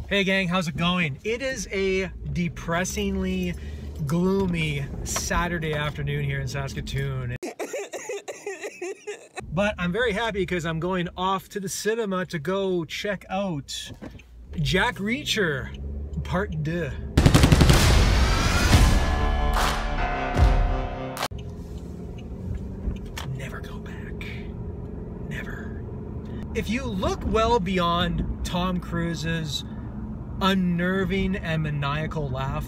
Hey gang, how's it going? It is a depressingly gloomy Saturday afternoon here in Saskatoon. But I'm very happy because I'm going off to the cinema to go check out Jack Reacher Part 2. Never go back. Never. If you look well beyond Tom Cruise's unnerving and maniacal laugh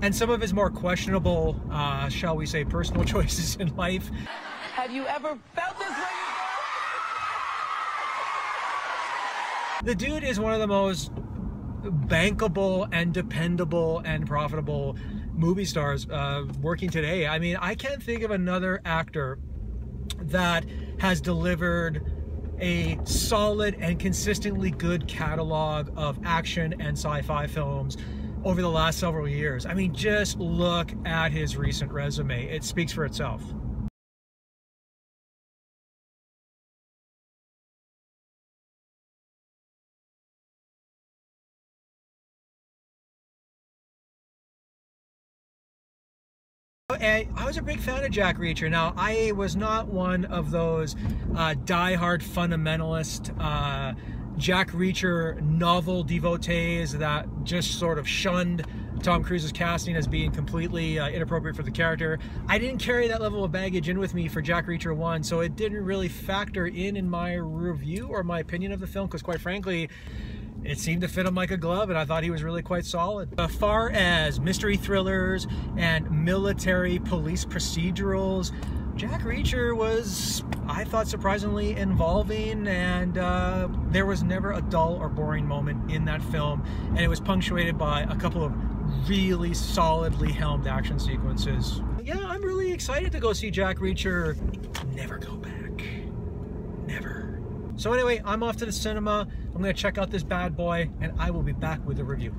and some of his more questionable, shall we say, personal choices in life. Have you ever felt this way? The dude is one of the most bankable and dependable and profitable movie stars working today. I mean, I can't think of another actor that has delivered a solid and consistently good catalog of action and sci-fi films over the last several years. I mean, just look at his recent resume. It speaks for itself. And I was a big fan of Jack Reacher. Now, I was not one of those die-hard fundamentalist Jack Reacher novel devotees that just sort of shunned Tom Cruise's casting as being completely inappropriate for the character. I didn't carry that level of baggage in with me for Jack Reacher 1, so it didn't really factor in my review or my opinion of the film, because quite frankly, it seemed to fit him like a glove, and I thought he was really quite solid. As far as mystery thrillers and military police procedurals, Jack Reacher was, I thought, surprisingly involving, and there was never a dull or boring moment in that film, and it was punctuated by a couple of really solidly helmed action sequences. Yeah, I'm really excited to go see Jack Reacher. Never go back. Never. So anyway, I'm off to the cinema. I'm going to check out this bad boy, and I will be back with a review.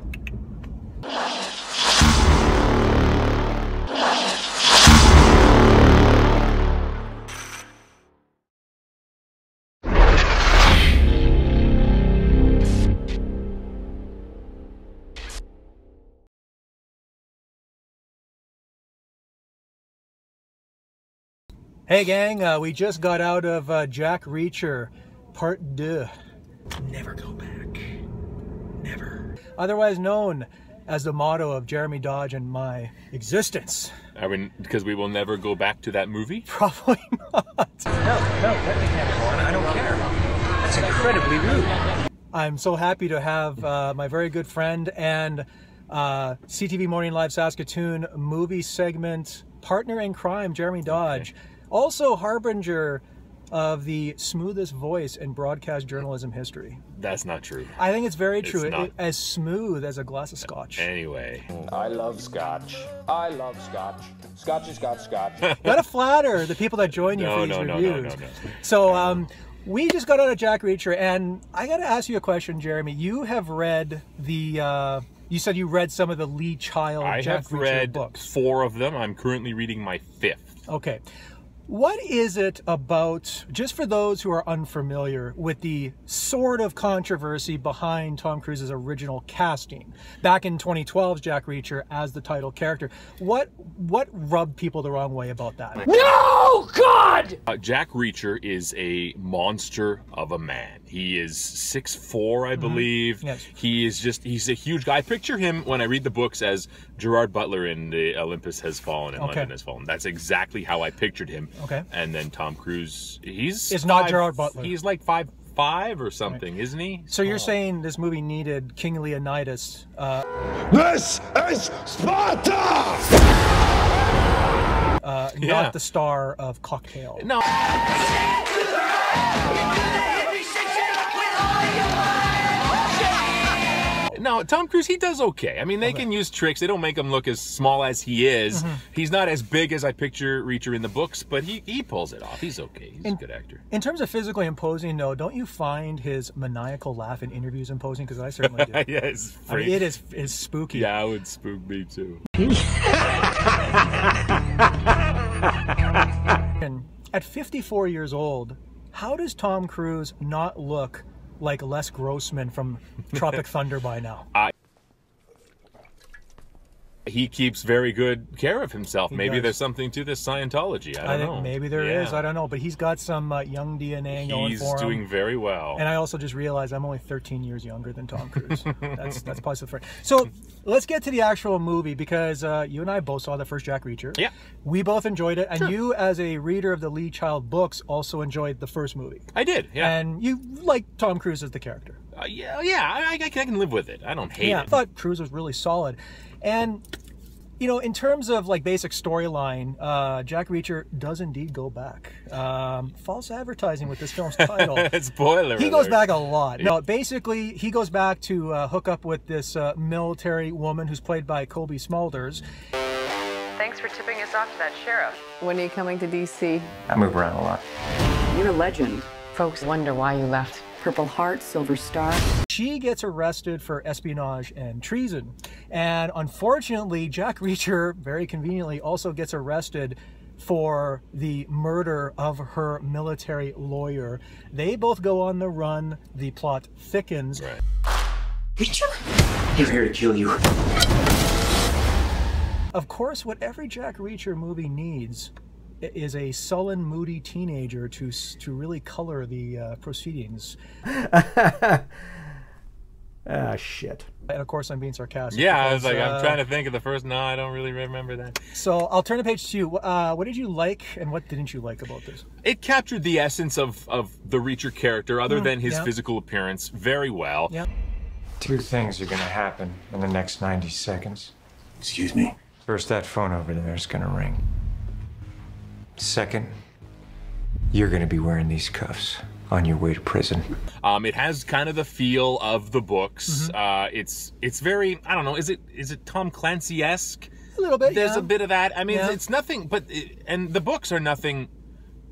Hey gang, we just got out of Jack Reacher Part 2. Never go back. Never. Otherwise known as the motto of Jeremy Dodge and my existence. I mean, because we will never go back to that movie? Probably not. No, let me have it on. I don't care. That's incredibly rude. I'm so happy to have my very good friend and CTV Morning Live Saskatoon movie segment partner in crime, Jeremy Dodge. Okay. Also harbinger of the smoothest voice in broadcast journalism history. That's not true. I think it's very true. As smooth as a glass of scotch. Anyway. I love scotch. I love scotch. Scotch is scotch. You gotta flatter the people that join you for these reviews. No. So we just got out of Jack Reacher, and I gotta ask you a question, Jeremy. You have read the you said you read some of the Lee Child Jack Reacher books. I have read 4 of them. I'm currently reading my 5th. Okay. What is it about, just for those who are unfamiliar with the sort of controversy behind Tom Cruise's original casting, back in 2012's Jack Reacher as the title character, what rubbed people the wrong way about that? No, God! Jack Reacher is a monster of a man. He is 6'4", I believe. Yes. He's a huge guy. I picture him, when I read the books, as Gerard Butler in the Olympus Has Fallen and London Has Fallen. That's exactly how I pictured him. Okay. And then Tom Cruise, it's not Gerard Butler. He's like 5'5" or something, isn't he? So you're saying this movie needed King Leonidas? This is Sparta! Not the star of Cocktail. No. No, Tom Cruise, he does okay. I mean, they can use tricks. They don't make him look as small as he is. He's not as big as I picture Reacher in the books, but he pulls it off. He's okay. He's a good actor. In terms of physically imposing, though, don't you find his maniacal laugh in interviews imposing? Because I certainly do. Yeah, it's I mean, it is spooky. Yeah, it would spook me, too. At 54 years old, how does Tom Cruise not look like Les Grossman from Tropic Thunder by now? He keeps very good care of himself. He Maybe does. there's something to this Scientology. I don't know. Maybe there is. I don't know. But he's got some young DNA going for him. He's doing very well. And I also just realized I'm only 13 years younger than Tom Cruise. that's positive. So let's get to the actual movie, because you and I both saw the first Jack Reacher. Yeah. We both enjoyed it. And you, as a reader of the Lee Child books, also enjoyed the first movie. I did, yeah. And you like Tom Cruise as the character. I can live with it. I don't hate it. I thought Cruise was really solid. And, you know, in terms of like basic storyline, Jack Reacher does indeed go back. False advertising with this film's title. Spoiler He goes alert. back a lot. No, basically, he goes back to hook up with this military woman who's played by Cobie Smulders. Thanks for tipping us off to that sheriff. When are you coming to D.C.? I move around a lot. You're a legend. Folks wonder why you left. Purple Heart, Silver Star. She gets arrested for espionage and treason. And unfortunately, Jack Reacher, very conveniently, also gets arrested for the murder of her military lawyer. They both go on the run. The plot thickens. Right. Reacher? I'm here to kill you. Of course, what every Jack Reacher movie needs is a sullen, moody teenager to really color the proceedings. Shit. And of course, I'm being sarcastic. Yeah, I was because, like, I'm trying to think of the first. No, I don't really remember that. So I'll turn to page 2. What did you like and what didn't you like about this? It captured the essence of the Reacher character, other than his physical appearance, very well. Yeah. Two things are gonna happen in the next 90 seconds. Excuse me? First, that phone over there is gonna ring. Second, you're gonna be wearing these cuffs on your way to prison. It has kind of the feel of the books. It's very, I don't know, is it Tom Clancy-esque? A little bit, There's a bit of that. I mean, Yeah. it's nothing, but and the books are nothing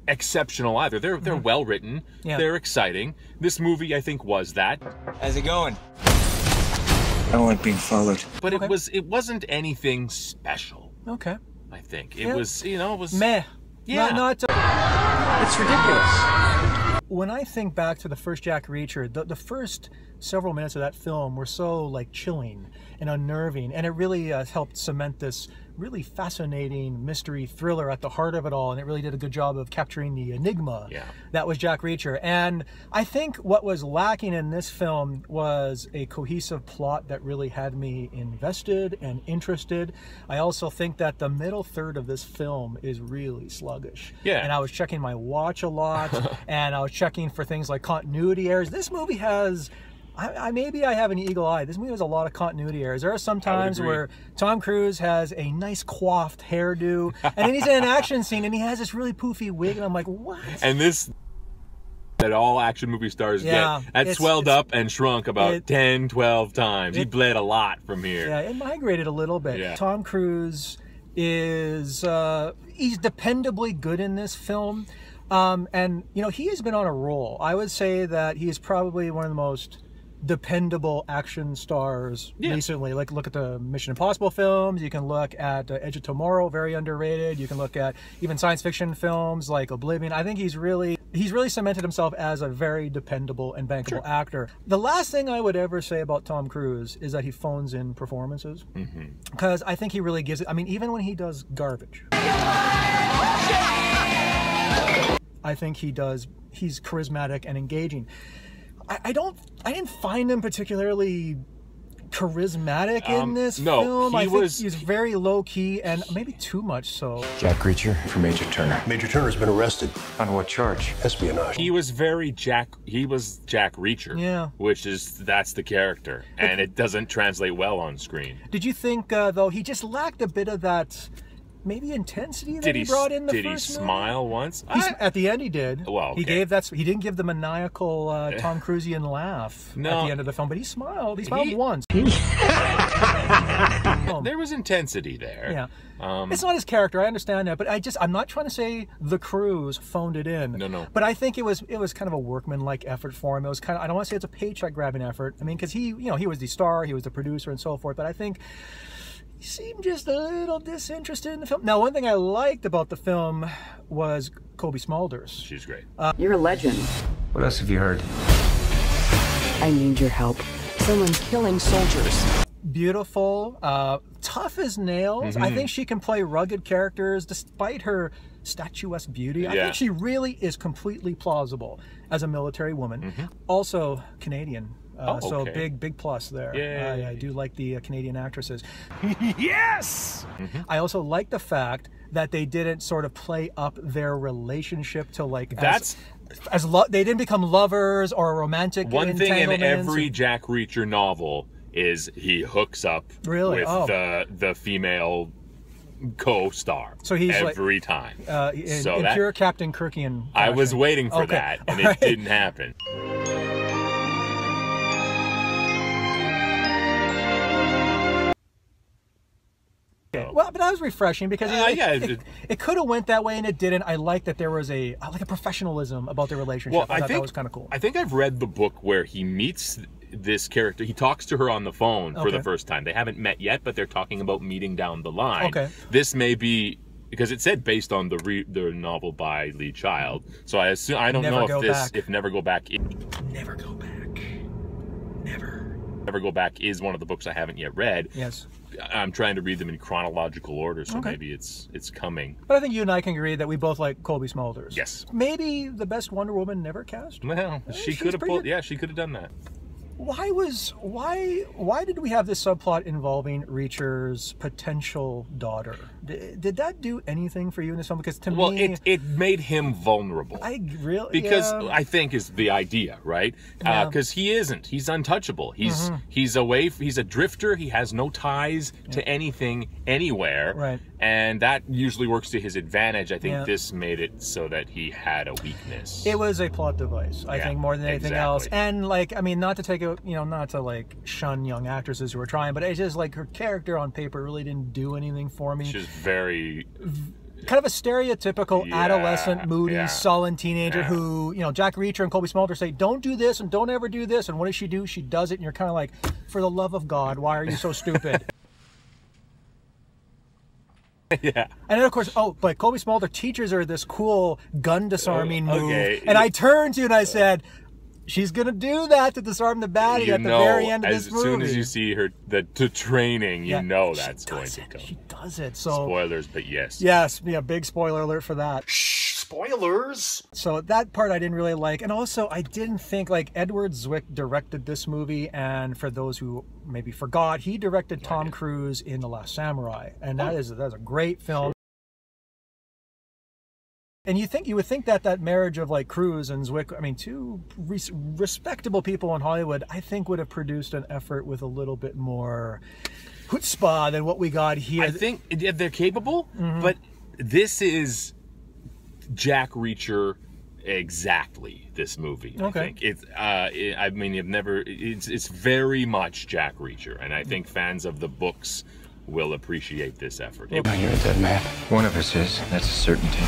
exceptional either. They're well written. Yeah. They're exciting. This movie, I think, was that. How's it going? I don't like being followed. But it wasn't anything special. Okay. I think it was, you know, it was Meh. Yeah. Not It's ridiculous. when I think back to the first Jack Reacher, the first several minutes of that film were so like chilling and unnerving, and it really helped cement this really fascinating mystery thriller at the heart of it all, and it really did a good job of capturing the enigma that was Jack Reacher. And I think what was lacking in this film was a cohesive plot that really had me invested and interested. I also think that the middle third of this film is really sluggish. Yeah. And I was checking my watch a lot, and I was checking for things like continuity errors. This movie has... maybe I have an eagle eye. This movie has a lot of continuity errors. There are some times where Tom Cruise has a nice coiffed hairdo, and then he's in an action scene and he has this really poofy wig, and I'm like, what? And this that all action movie stars get. That swelled up and shrunk about 10, 12 times. He bled a lot from here. Yeah, it migrated a little bit. Yeah. Tom Cruise is, he's dependably good in this film. And, you know, he has been on a roll. I would say that he is probably one of the most dependable action stars recently. Like, look at the Mission Impossible films. You can look at Edge of Tomorrow, very underrated. You can look at even science fiction films like Oblivion. I think he's really cemented himself as a very dependable and bankable actor. The last thing I would ever say about Tom Cruise is that he phones in performances, because I think he really gives it. I mean, even when he does garbage, I think he's charismatic and engaging. I didn't find him particularly charismatic in this film. I think he's very low key and maybe too much so. Jack Reacher for Major Turner. Major Turner's been arrested. On what charge? Espionage. He was Jack Reacher. Yeah. That's the character. And it doesn't translate well on screen. Did you think, though, he just lacked a bit of that maybe intensity that he brought in the first movie? Did he smile once? At the end he did. Well, okay. He didn't give the maniacal Tom Cruisian laugh at the end of the film, but he smiled. He smiled once. There was intensity there. Yeah. It's not his character, I understand that, but I'm not trying to say the Cruise phoned it in. No. But I think it was kind of a workman-like effort for him. It was kind of, I don't want to say it's a paycheck grabbing effort. I mean, because he was the star, he was the producer and so forth, but I think seemed just a little disinterested in the film. Now, one thing I liked about the film was Cobie Smulders. She's great. You're a legend. What else have you heard? I need your help. Someone's killing soldiers. Beautiful, tough as nails. I think she can play rugged characters despite her statuesque beauty. I think she really is completely plausible as a military woman. Also Canadian. So big plus there. Yeah. I do like the Canadian actresses. Yes! I also like the fact that they didn't sort of play up their relationship to like they didn't become lovers or romantic. One thing in entanglements. every Jack Reacher novel is he hooks up with the female co-star. So he's every time. In pure Captain Kirkian fashion. I was waiting for that, and it didn't happen. Well, but that was refreshing because it could have went that way and it didn't. I like that there was a professionalism about the relationship. Well, I thought that was kind of cool. I think I've read the book where he meets this character. He talks to her on the phone for the first time. They haven't met yet, but they're talking about meeting down the line. Okay. This may be because it said based on the novel by Lee Child. So I assume don't know if Never Go Back. Never Go Back. Never Go Back is one of the books I haven't yet read. Yes. I'm trying to read them in chronological order, so maybe it's coming. But I think you and I can agree that we both like Cobie Smulders. Yes. Maybe the best Wonder Woman never cast. Well, she could have pulled. Yeah, she could have done that. Why did we have this subplot involving Reacher's potential daughter? Did that do anything for you in this film? Because to me, it made him vulnerable. I think is the idea, right? Because he isn't. He's untouchable. He's he's a drifter. He has no ties to anything anywhere. Right. And that usually works to his advantage. I think this made it so that he had a weakness. It was a plot device, I think, more than anything else. And not to take not to shun young actresses who are trying, but it's just like her character on paper really didn't do anything for me. She's very kind of a stereotypical adolescent, moody, sullen teenager who, Jack Reacher and Cobie Smulders say, don't do this and don't ever do this. And what does she do? She does it. And you're kind of like, for the love of God, why are you so stupid? Yeah. And then, of course, but Cobie Smulders teaches her this cool gun disarming move. And I turned to you and I said, she's going to do that to disarm the baddie at the very end of this movie. As soon as you see her, the training, you know that's going to come. She does it. So spoilers, but yes. Yes, big spoiler alert for that. Shh, spoilers! So that part I didn't really like. And also, I didn't think, Edward Zwick directed this movie. And for those who maybe forgot, he directed Tom Cruise in The Last Samurai. And that's a great film. Sure. And you would think that marriage of Cruise and Zwick, two respectable people in Hollywood, I think would have produced an effort with a little bit more chutzpah than what we got here. I think they're capable, but this is Jack Reacher exactly. This movie, I think it's. It's very much Jack Reacher, and I think fans of the books will appreciate this effort. You're a dead man. One of us is. That's a certainty.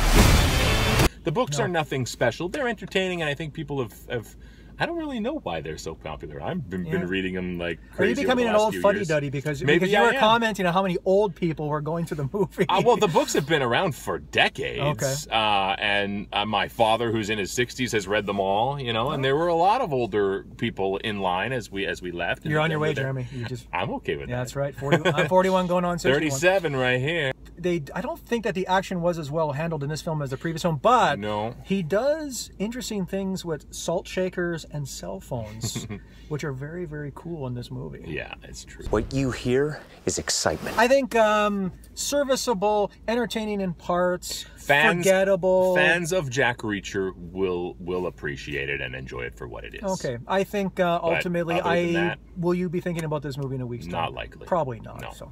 The books are nothing special. They're entertaining, and I think people have I don't really know why they're so popular. I've been reading them like crazy. Are you becoming an old fuddy-duddy because you were commenting on how many old people were going to the movie? Well, the books have been around for decades. And my father, who's in his 60s, has read them all. And there were a lot of older people in line as we left. You're on your way, Jeremy. I'm okay with that. Yeah, that's right. I'm 41 going on 61. 37 right here. I don't think that the action was as well handled in this film as the previous film, but he does interesting things with salt shakers and cell phones, which are very, very cool in this movie. Yeah, it's true. What you hear is excitement. I think serviceable, entertaining in parts, forgettable. Fans of Jack Reacher will appreciate it and enjoy it for what it is. Okay, I think ultimately, will you be thinking about this movie in a week's time? Not likely. Probably not. No. So.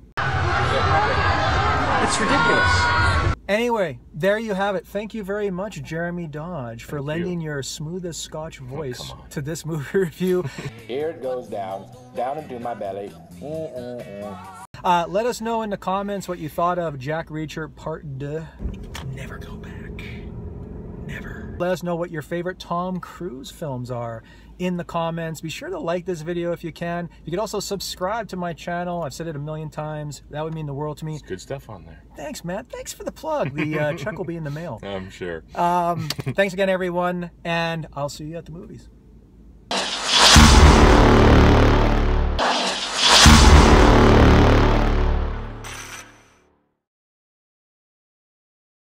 It's ridiculous. Anyway, there you have it. Thank you very much, Jeremy Dodge, for lending your smoothest Scotch voice to this movie review. Here it goes down into my belly. Let us know in the comments what you thought of Jack Reacher Part 2. Never go back. Never. Let us know what your favorite Tom Cruise films are in the comments. Be sure to like this video if you can. You can also subscribe to my channel. I've said it a million times. That would mean the world to me. There's good stuff on there. Thanks, Matt. Thanks for the plug. The check will be in the mail. I'm sure. Thanks again, everyone, and I'll see you at the movies.